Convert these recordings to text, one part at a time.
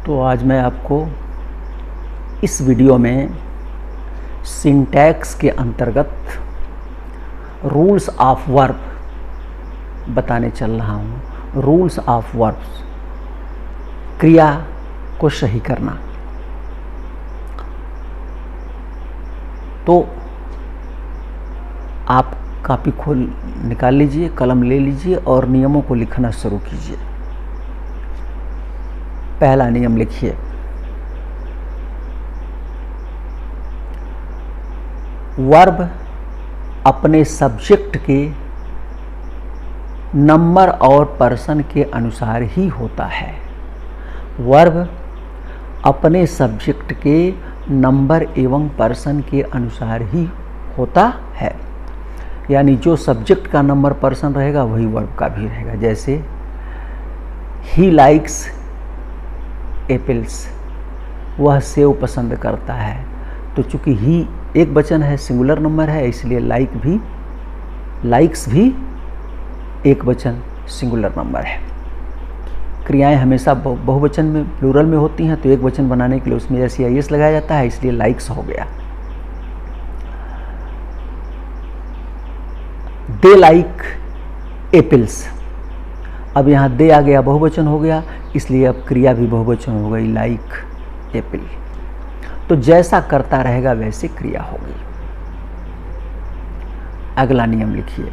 तो आज मैं आपको इस वीडियो में सिंटैक्स के अंतर्गत रूल्स ऑफ वर्ब बताने चल रहा हूँ। रूल्स ऑफ वर्ब्स, क्रिया को सही करना। तो आप कॉपी खोल निकाल लीजिए, कलम ले लीजिए और नियमों को लिखना शुरू कीजिए। पहला नियम लिखिए, वर्ब अपने सब्जेक्ट के नंबर और पर्सन के अनुसार ही होता है। वर्ब अपने सब्जेक्ट के नंबर एवं पर्सन के अनुसार ही होता है। यानी जो सब्जेक्ट का नंबर पर्सन रहेगा वही वर्ब का भी रहेगा। जैसे ही लाइक्स एप्पल्स, वह सेव पसंद करता है। तो चूंकि ही एक वचन है, सिंगुलर नंबर है, इसलिए लाइक्स भी एक वचन सिंगुलर नंबर है। क्रियाएं हमेशा बहुवचन में, प्लूरल में होती हैं, तो एक वचन बनाने के लिए उसमें एस लगाया जाता है, इसलिए लाइक्स हो गया। दे लाइक एप्पल्स, अब यहाँ दे आ गया, बहुवचन हो गया, इसलिए अब क्रिया भी बहुवचन हो गई, लाइक एप्पल। तो जैसा करता रहेगा वैसे क्रिया होगी। अगला नियम लिखिए,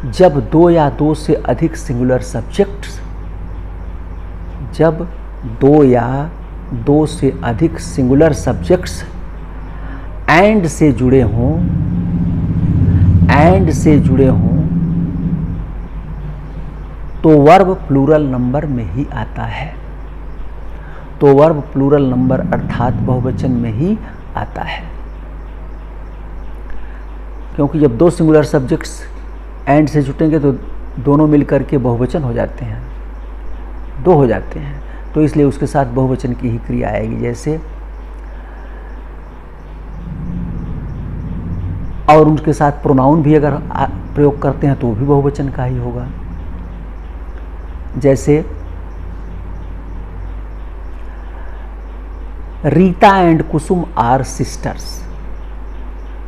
जब दो या दो से अधिक सिंगुलर सब्जेक्ट्स, जब दो या दो से अधिक सिंगुलर सब्जेक्ट्स एंड से जुड़े हों, तो वर्ब प्लूरल नंबर में ही आता है। तो वर्ब प्लूरल नंबर अर्थात बहुवचन में ही आता है, क्योंकि जब दो सिंगुलर सब्जेक्ट्स एंड से जुटेंगे तो दोनों मिलकर के बहुवचन हो जाते हैं, दो हो जाते हैं, तो इसलिए उसके साथ बहुवचन की ही क्रिया आएगी। जैसे और उनके साथ प्रोनाउन भी अगर प्रयोग करते हैं तो वो भी बहुवचन का ही होगा। जैसे Rita and Kusum are sisters,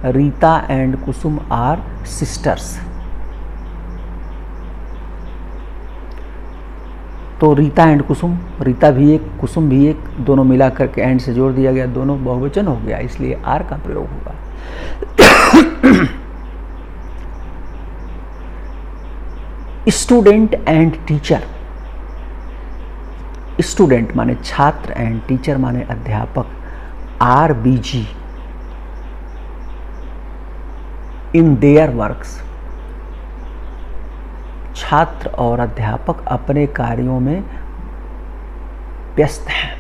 Rita and Kusum are sisters. तो रीता एंड कुसुम, रीता भी एक, कुसुम भी एक, दोनों मिला करके एंड से जोड़ दिया गया, दोनों बहुवचन हो गया, इसलिए आर का प्रयोग होगा। स्टूडेंट एंड टीचर, स्टूडेंट माने छात्र एंड टीचर माने अध्यापक, are busy in their works. छात्र और अध्यापक अपने कार्यों में व्यस्त हैं।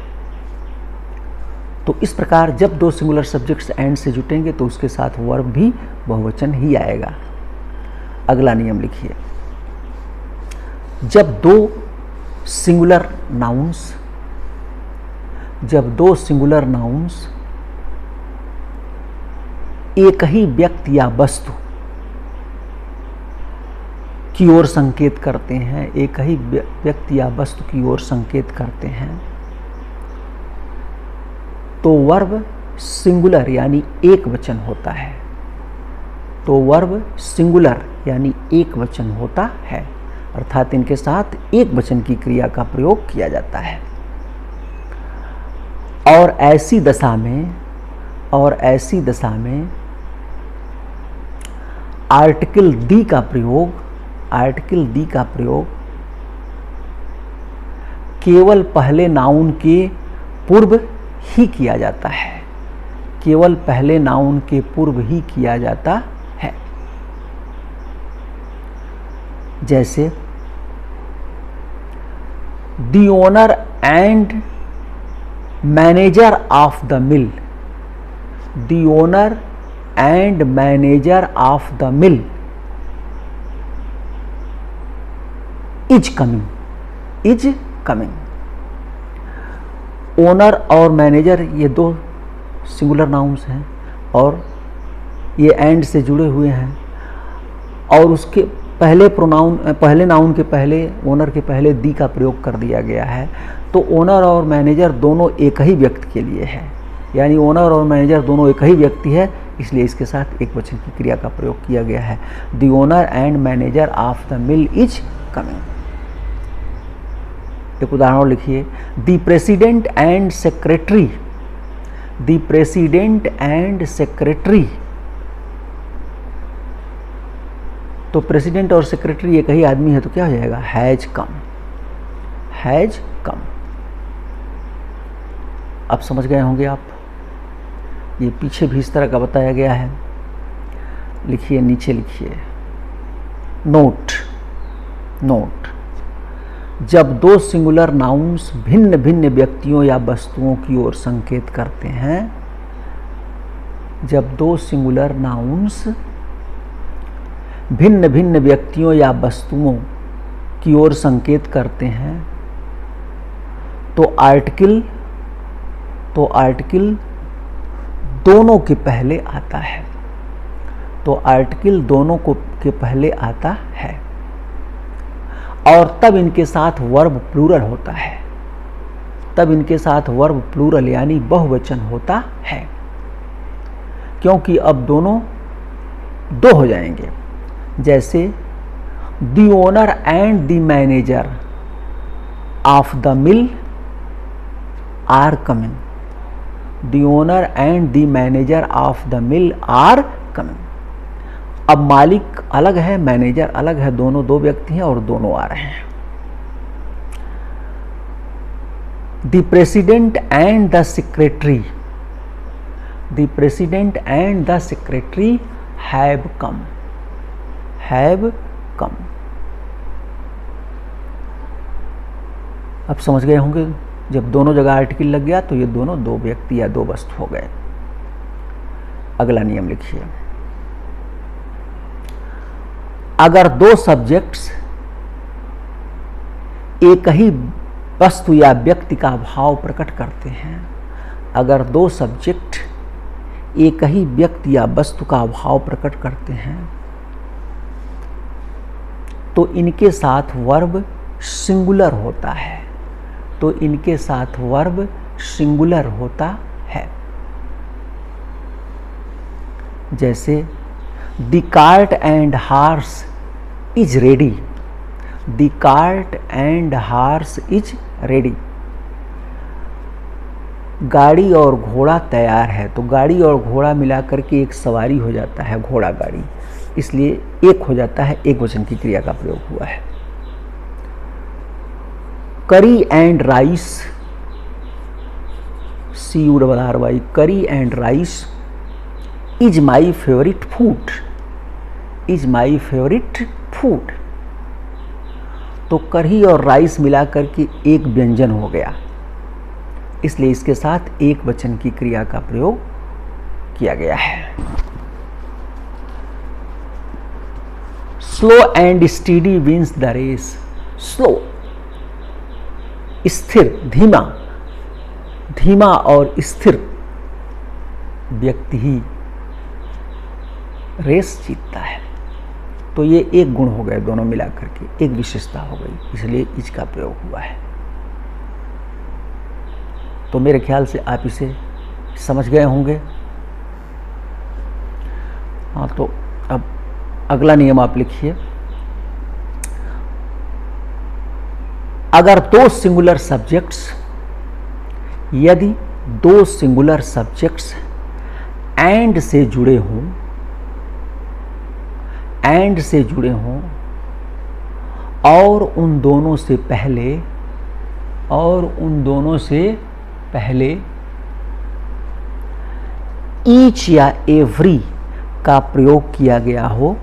तो इस प्रकार जब दो सिंगुलर सब्जेक्ट्स एंड से जुटेंगे तो उसके साथ वर्ब भी बहुवचन ही आएगा। अगला नियम लिखिए, जब दो सिंगुलर नाउन्स एक ही व्यक्ति या वस्तु की ओर संकेत करते हैं, एक ही व्यक्ति या वस्तु की ओर संकेत करते हैं, तो वर्ब सिंगुलर यानी एक वचन होता है। तो वर्ब सिंगुलर यानी एक वचन होता है, अर्थात इनके साथ एक वचन की क्रिया का प्रयोग किया जाता है। और ऐसी दशा में आर्टिकल दी का प्रयोग केवल पहले नाउन के पूर्व ही किया जाता है, केवल पहले नाउन के पूर्व ही किया जाता है। जैसे the owner and manager of the mill, the owner and manager of the mill is coming. Owner और मैनेजर ये दो सिंगुलर नाउन्स हैं और ये एंड से जुड़े हुए हैं, और उसके पहले नाउन के पहले, ओनर के पहले दी का प्रयोग कर दिया गया है, तो ओनर और मैनेजर दोनों एक ही व्यक्ति के लिए है, यानी ओनर और मैनेजर दोनों एक ही व्यक्ति है, इसलिए इसके साथ एक वचन की क्रिया का प्रयोग किया गया है। The owner and manager of the mill is coming. एक उदाहरण लिखिए, the president and secretary, the president and secretary. तो प्रेसिडेंट और सेक्रेटरी एक ही आदमी है, तो क्या हो जाएगा, हैज कम, हैज कम। अब समझ गए होंगे आप, ये पीछे भी इस तरह का बताया गया है। लिखिए, नीचे लिखिए, नोट, नोट, जब दो सिंगुलर नाउन्स भिन्न भिन्न व्यक्तियों या वस्तुओं की ओर संकेत करते हैं, जब दो सिंगुलर नाउन्स भिन्न भिन्न व्यक्तियों या वस्तुओं की ओर संकेत करते हैं, तो आर्टिकल दोनों के पहले आता है, तो आर्टिकल दोनों के पहले आता है, और तब इनके साथ वर्ब प्लूरल होता है, तब इनके साथ वर्ब प्लूरल यानी बहुवचन होता है, क्योंकि अब दोनों दो हो जाएंगे। जैसे the owner and the manager of the mill are coming, the owner and the manager of the mill are coming. अब मालिक अलग है, मैनेजर अलग है, दोनों दो व्यक्ति हैं और दोनों आ रहे हैं। The president and the secretary, the president and the secretary have come, have come. अब समझ गए होंगे, जब दोनों जगह आर्टिकल लग गया तो ये दोनों दो व्यक्ति या दो वस्तु हो गए। अगला नियम लिखिए, अगर दो सब्जेक्ट्स एक ही वस्तु या व्यक्ति का भाव प्रकट करते हैं, अगर दो सब्जेक्ट एक ही व्यक्ति या वस्तु का भाव प्रकट करते हैं, तो इनके साथ वर्ब सिंगुलर होता है, तो इनके साथ वर्ब सिंगुलर होता है। जैसे the cart and horse is ready, the cart and horse is ready. गाड़ी और घोड़ा तैयार है, तो गाड़ी और घोड़ा मिलाकर के एक सवारी हो जाता है, घोड़ा गाड़ी, इसलिए एक हो जाता है, एक वचन की क्रिया का प्रयोग हुआ है। करी एंड राइस, CURRY, करी and rice is my favourite food, is my favourite food. तो करी और राइस मिलाकर के एक व्यंजन हो गया, इसलिए इसके साथ एक वचन की क्रिया का प्रयोग किया गया है। Slow and steady wins the race, slow स्थिर, धीमा, धीमा और स्थिर व्यक्ति ही रेस जीतता है। तो ये एक गुण हो गए, दोनों मिलाकर के एक विशेषता हो गई, इसलिए इज का प्रयोग हुआ है। तो मेरे ख्याल से आप इसे समझ गए होंगे। हाँ, तो अब अगला नियम आप लिखिए, अगर दो सिंगुलर सब्जेक्ट्स, यदि दो सिंगुलर सब्जेक्ट्स एंड से जुड़े हों, एंड से जुड़े हों और उन दोनों से पहले, और उन दोनों से पहले ईच या एवरी का प्रयोग किया गया हो,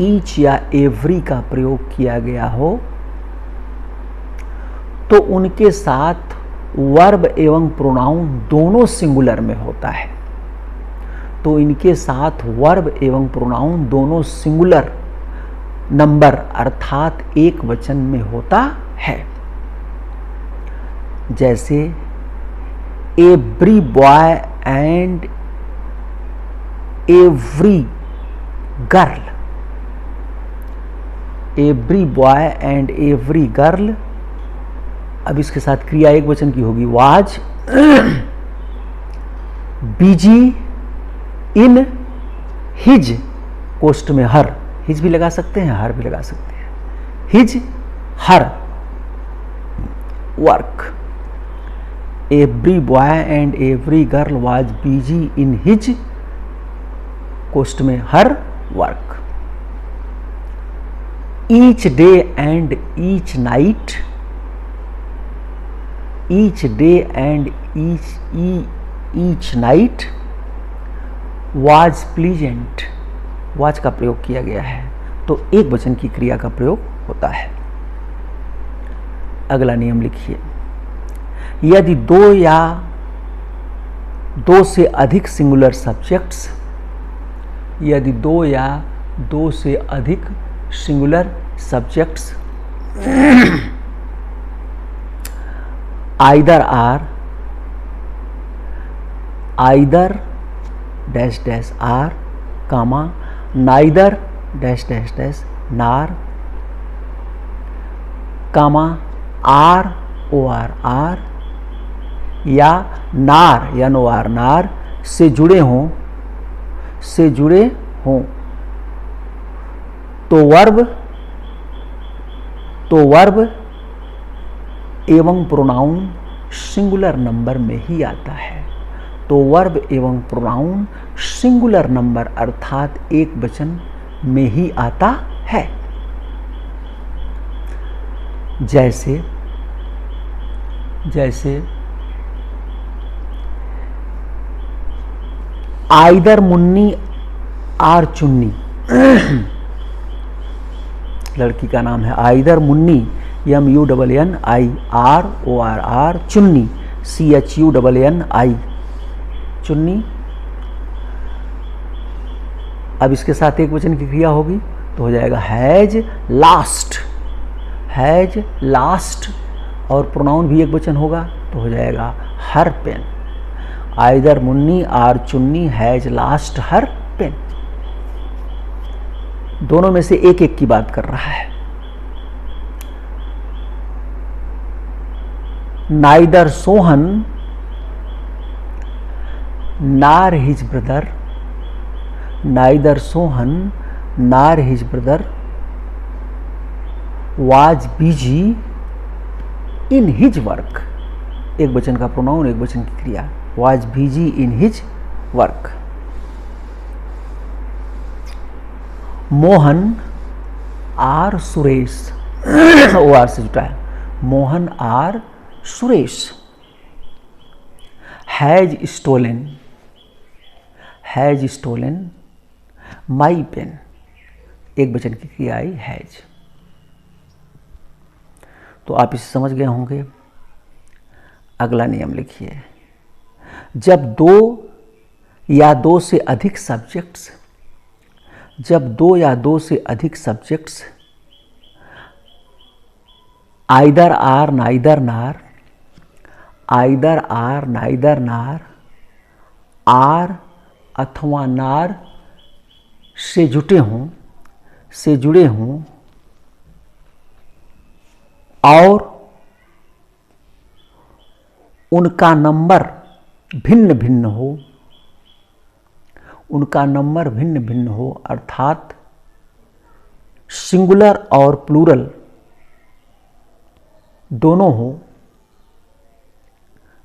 ईच या एवरी का प्रयोग किया गया हो, तो उनके साथ वर्ब एवं प्रोनाउन दोनों सिंगुलर में होता है, तो इनके साथ वर्ब एवं प्रोनाउन दोनों सिंगुलर नंबर अर्थात एक वचन में होता है। जैसे every boy and every girl, every boy and every girl, अब इसके साथ क्रिया एक वचन की होगी, वाज बिजी इन हिज, कोष्ट में हर, हिज भी लगा सकते हैं, हर भी लगा सकते हैं, his her work, every boy and every girl was busy in his, कोष्ट में her work, each day and each night, each day and each night was pleasant, was का प्रयोग किया गया है तो एक वचन की क्रिया का प्रयोग होता है। अगला नियम लिखिए, यदि दो या दो से अधिक सिंगुलर सब्जेक्ट्स, यदि दो या दो से अधिक singular subjects either or, either dash dash or, comma neither dash dash dash nor, comma or O R or, या नार या नो आर नार से जुड़े हों, से जुड़े हों, तो वर्ब एवं प्रोनाउन सिंगुलर नंबर में ही आता है। तो वर्ब एवं प्रोनाउन सिंगुलर नंबर अर्थात एक वचन में ही आता है। जैसे जैसे आइदर मुन्नी आर चुन्नी, लड़की का नाम है आइदर मुन्नी, MUNNIRORR, चुन्नी CHUNNI, चुन्नी। अब इसके साथ एक वचन की क्रिया होगी तो हो जाएगा हैज लास्ट, हैज लास्ट, और प्रोनाउन भी एक वचन होगा तो हो जाएगा हर पेन, आइदर मुन्नी आर चुन्नी हैज लास्ट हर पेन। दोनों में से एक एक की बात कर रहा है। Neither Sohan nor his brother, neither Sohan nor his brother was busy in his work, एक वचन का प्रोनाउन एक वचन की क्रिया, was busy in his work. Mohan or Suresh, O R से जुटा है, Mohan or Suresh has stolen, has stolen my pen, एक वचन की क्रिया आई हैज। तो आप इसे समझ गए होंगे। अगला नियम लिखिए, जब दो या दो से अधिक सब्जेक्ट्स, जब दो या दो से अधिक सब्जेक्ट्स आइदर आर नाइदर नार, either or neither nor, are अथवा नार से जुटे हों, से जुड़े हों, और उनका नंबर भिन्न भिन्न हो, उनका नंबर भिन्न भिन्न हो, अर्थात सिंगुलर और प्लूरल दोनों हो,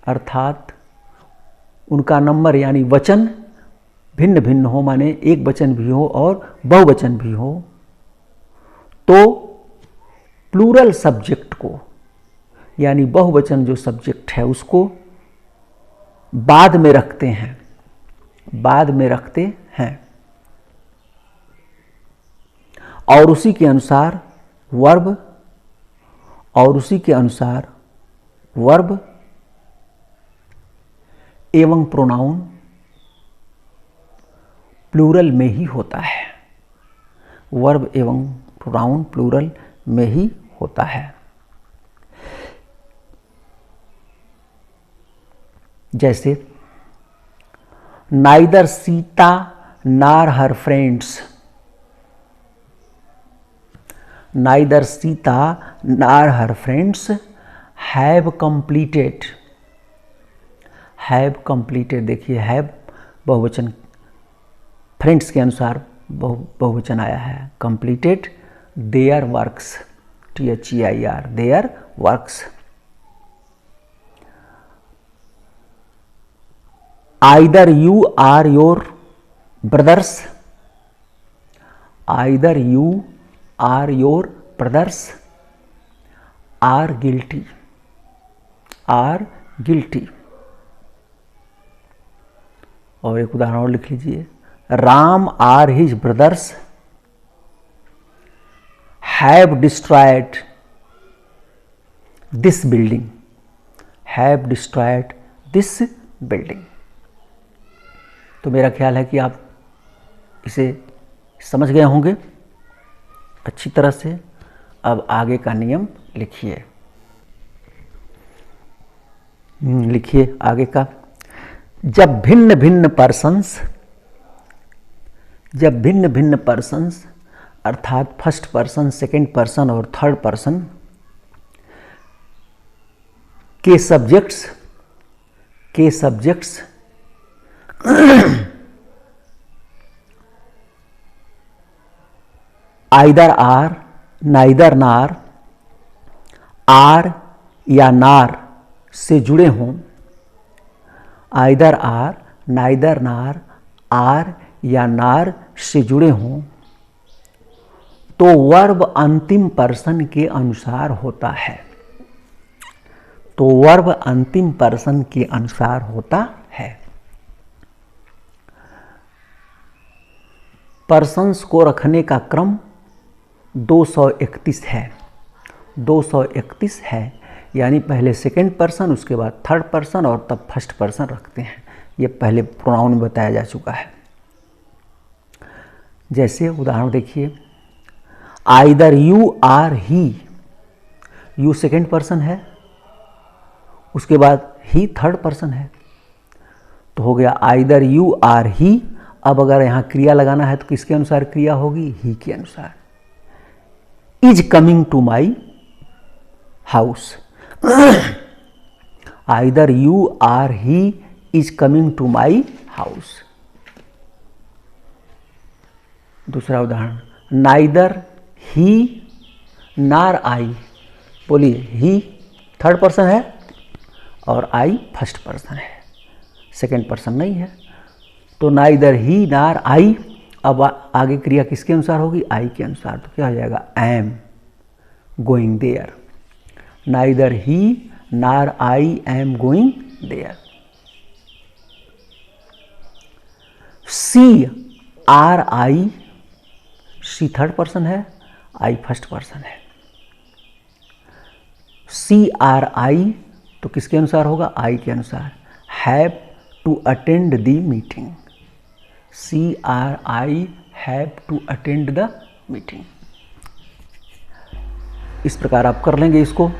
अर्थात उनका नंबर यानी वचन भिन्न भिन्न हो, माने एक वचन भी हो और बहुवचन भी हो, तो प्लूरल सब्जेक्ट को यानी बहुवचन जो सब्जेक्ट है उसको बाद में रखते हैं, बाद में रखते हैं, और उसी के अनुसार वर्ब, और उसी के अनुसार वर्ब एवं प्रोनाउन प्लूरल में ही होता है, वर्ब एवं प्रोनाउन प्लूरल में ही होता है। जैसे neither Sita nor her friends, neither Sita nor her friends have completed. Have completed, देखिए हैव बहुवचन, फ्रेंड्स के अनुसार बहुवचन आया है। Completed their works, THEIR, their works. Either you or your brothers, either you or your brothers are guilty, are guilty. और एक उदाहरण और लिख लीजिए, Ram or his brothers have destroyed this building, have destroyed this building. तो मेरा ख्याल है कि आप इसे समझ गए होंगे अच्छी तरह से। अब आगे का नियम लिखिए, लिखिए आगे का। जब भिन्न भिन्न पर्सन्स अर्थात फर्स्ट पर्सन, सेकंड पर्सन और थर्ड पर्सन के subjects either or, neither nor, or या नार से जुड़े हों, either or, neither nor, or या नार से जुड़े हों, तो वर्ब अंतिम पर्सन के अनुसार होता है। तो वर्ब अंतिम पर्सन के अनुसार होता है। पर्सन्स को रखने का क्रम 231 है, 231 है। यानी पहले सेकंड पर्सन, उसके बाद थर्ड पर्सन और तब फर्स्ट पर्सन रखते हैं। ये पहले प्रोनाउन में बताया जा चुका है। जैसे उदाहरण देखिए, either you or he, you second person है, उसके बाद ही थर्ड पर्सन है, तो हो गया आइदर यू आर ही। अब अगर यहाँ क्रिया लगाना है तो किसके अनुसार क्रिया होगी? ही के अनुसार। Is coming to my house, either you or he is coming to my house. दूसरा उदाहरण, नाइदर ही नार आई, बोलिए ही थर्ड पर्सन है और आई फर्स्ट पर्सन है, सेकंड पर्सन नहीं है। तो नाइदर ही नार आई, अब आगे क्रिया किसके अनुसार होगी? आई के अनुसार। तो क्या हो जाएगा? I am going there. Neither he nor I am going there. See are I, see third person है, आई फर्स्ट पर्सन है। सी आर आई तो किसके अनुसार होगा? आई के अनुसार। Have to attend the meeting, she are I have to attend the meeting. इस प्रकार आप कर लेंगे इसको।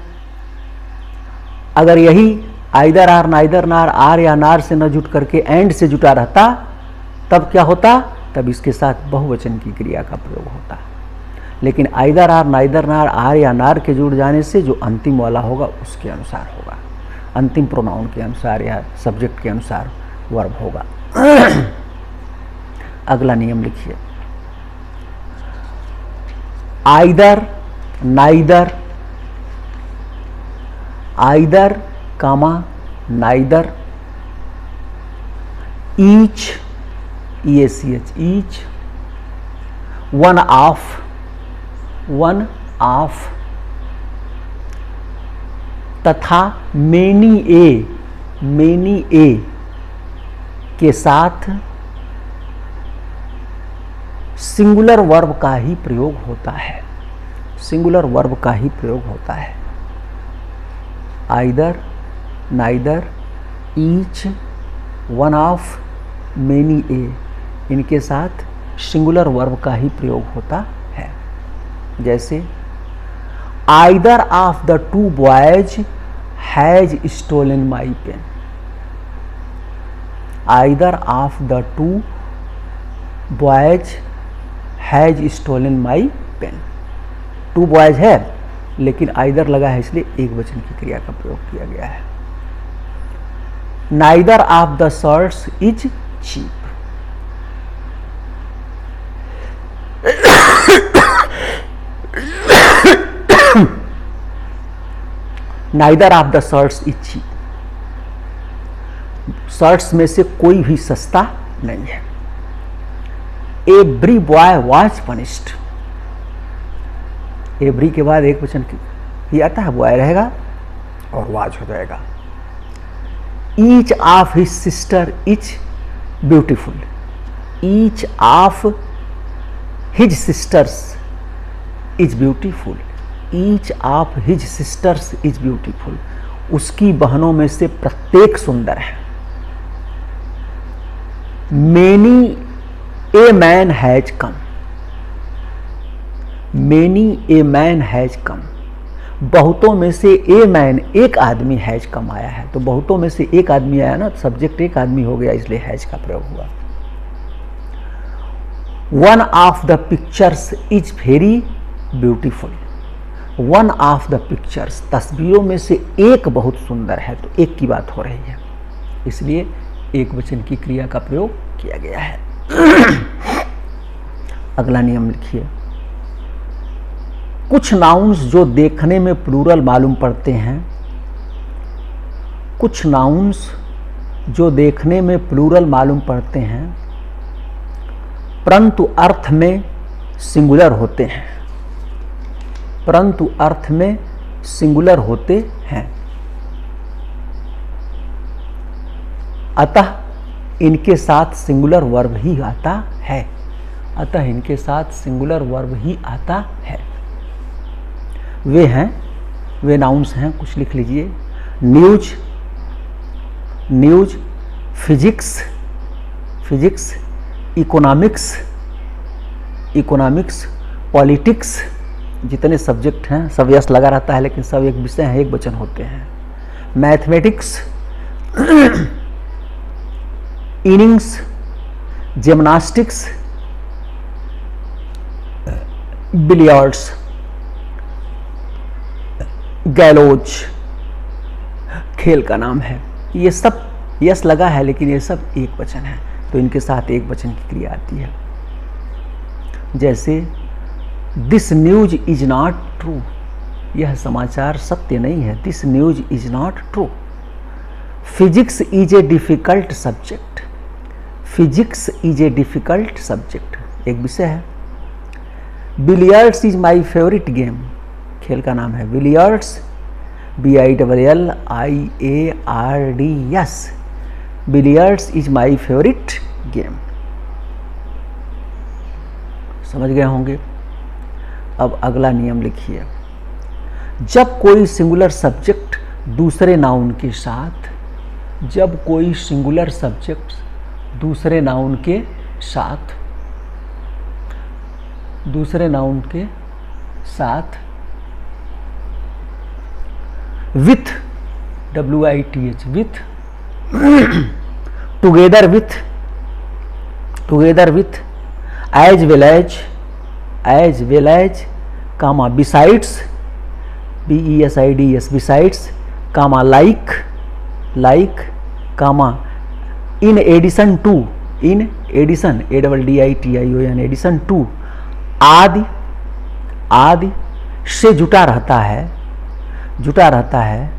अगर यही either or, neither nor, or या नार से न जुट करके एंड से जुटा रहता तब क्या होता? तब इसके साथ बहुवचन की क्रिया का प्रयोग होता। लेकिन either or, neither nor, or या नार के जुड़ जाने से जो अंतिम वाला होगा उसके अनुसार होगा, अंतिम प्रोनाउन के अनुसार या सब्जेक्ट के अनुसार वर्ब होगा। अगला नियम लिखिए, either, neither, either comma neither, each, EACH, each, one of, one of, तथा मेनी ए के साथ सिंगुलर वर्ब का ही प्रयोग होता है, सिंगुलर वर्ब का ही प्रयोग होता है। Either, neither, each, one of, many ए, इनके साथ सिंगुलर वर्ब का ही प्रयोग होता है। जैसे either of the two boys has stolen my pen, either of the two boys has stolen my pen. Two boys है, लेकिन आइदर लगा है इसलिए एक वचन की क्रिया का प्रयोग किया गया है। Neither of the shirts is cheap. Neither of the shirts is cheap, shirts में से कोई भी सस्ता नहीं है। Every boy was punished, every के बाद एक वचन ही आता है, बॉय रहेगा और वाज हो जाएगा। Each of his sister is beautiful, each of his sisters is beautiful, each of his sisters is beautiful, उसकी बहनों में से प्रत्येक सुंदर है। Many a man has come, many a man has come, बहुतों में से ए मैन एक आदमी हैज कम आया है, तो बहुतों में से एक आदमी आया ना, सब्जेक्ट एक आदमी हो गया, इसलिए हैज का प्रयोग हुआ। One of the pictures is very beautiful, one of the pictures, तस्वीरों में से एक बहुत सुंदर है, तो एक की बात हो रही है, इसलिए एक वचन की क्रिया का प्रयोग किया गया है। अगला नियम लिखिए। कुछ नाउन्स जो देखने में प्लूरल मालूम पड़ते हैं, कुछ नाउन्स जो देखने में प्लूरल मालूम पड़ते हैं, परंतु अर्थ में सिंगुलर होते हैं, परंतु अर्थ में सिंगुलर होते हैं। अतः इनके साथ सिंगुलर वर्ब ही आता है, अतः इनके साथ सिंगुलर वर्ब ही आता है। वे हैं, वे नाउन्स हैं, कुछ लिख लीजिए। News, news, physics, physics, economics, economics, politics, जितने सब्जेक्ट हैं सब यस लगा रहता है, लेकिन सब एक विषय हैं, एक वचन होते हैं। मैथमेटिक्स, इनिंग्स, जिम्नास्टिक्स, बिलियर्ड्स, गैलोज खेल का नाम है। ये सब यस लगा है, लेकिन ये सब एक वचन है, तो इनके साथ एक वचन की क्रिया आती है। जैसे this news is not true, यह समाचार सत्य नहीं है, this news is not true. Physics is a difficult subject, physics is a difficult subject, एक विषय है। Billiards is my favourite game, खेल का नाम है। Billiards, BILLIARDS, billiards is my favourite game. समझ गए होंगे। अब अगला नियम लिखिए। जब कोई सिंगुलर सब्जेक्ट दूसरे नाउन के साथ, जब कोई सिंगुलर सब्जेक्ट दूसरे नाउन के साथ, दूसरे नाउन के साथ with, WITH, with, together with, together with, as well as, as well as, comma besides, BESIDS, besides, comma like, like, comma in addition to, in addition, ADDITION, addition to, आदि, आदि से जुटा रहता है, जुटा रहता है,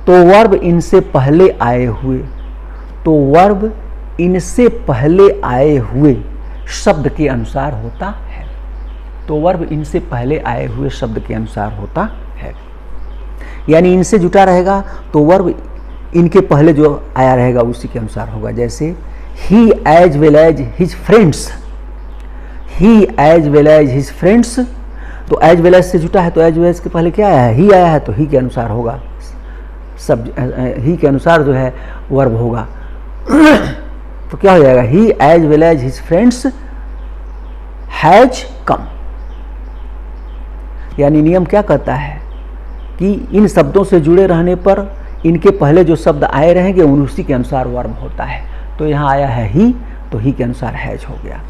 तो वर्ब इनसे पहले आए हुए, तो वर्ब इनसे पहले आए हुए शब्द के अनुसार होता है, तो वर्ब इनसे पहले आए हुए शब्द के अनुसार होता है। यानी इनसे जुटा रहेगा तो वर्ब इनके पहले जो आया रहेगा उसी के अनुसार होगा। जैसे he as well as his friends, he as well as his friends, तो एज वेल एज से जुटा है तो एज वेल एज के पहले क्या आया है, ही आया है, तो ही के अनुसार होगा, सब ही के अनुसार जो है वर्ब होगा। तो क्या हो जाएगा, he as well as his friends has come. यानी नियम क्या कहता है कि इन शब्दों से जुड़े रहने पर इनके पहले जो शब्द आए रहेंगे उसी के अनुसार वर्ब होता है। तो यहाँ आया है ही, तो ही के अनुसार हैज हो गया।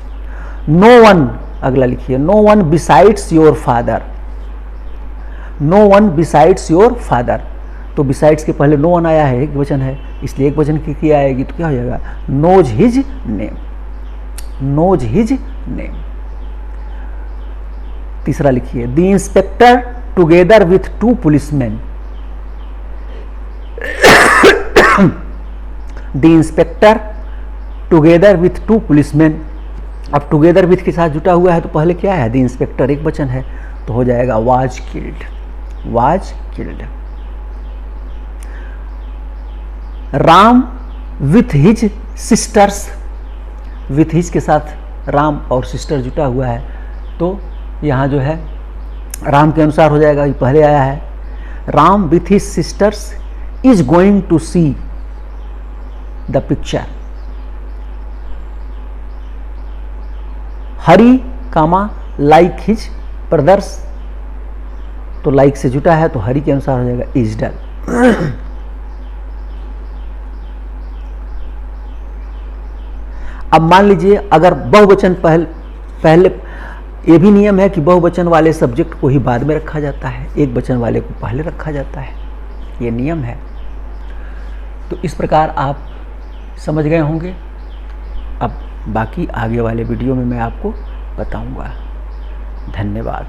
नो वन अगला लिखिए, no one besides your father. No one besides your father, तो बिसाइड्स के पहले नो वन आया है, एक वचन है, इसलिए एक वचन की क्रिया आएगी, तो क्या हो जाएगा, knows his name, knows his name. तीसरा लिखिए, the inspector together with two policeman. The inspector together with two policeman. अब टुगेदर विथ के साथ जुटा हुआ है तो पहले क्या है, द इंस्पेक्टर एक वचन है, तो हो जाएगा was killed, was killed. Ram with his sisters, with his के साथ राम और सिस्टर जुटा हुआ है, तो यहाँ जो है राम के अनुसार हो जाएगा, ये पहले आया है, Ram with his sisters is going to see the picture. Hari comma like his brothers, तो लाइक से जुटा है तो हरी के अनुसार हो जाएगा इज डन। अब मान लीजिए अगर बहुवचन पहले ये भी नियम है कि बहुवचन वाले सब्जेक्ट को ही बाद में रखा जाता है, एक वचन वाले को पहले रखा जाता है, ये नियम है। तो इस प्रकार आप समझ गए होंगे। अब बाकी आगे वाले वीडियो में मैं आपको बताऊंगा। धन्यवाद।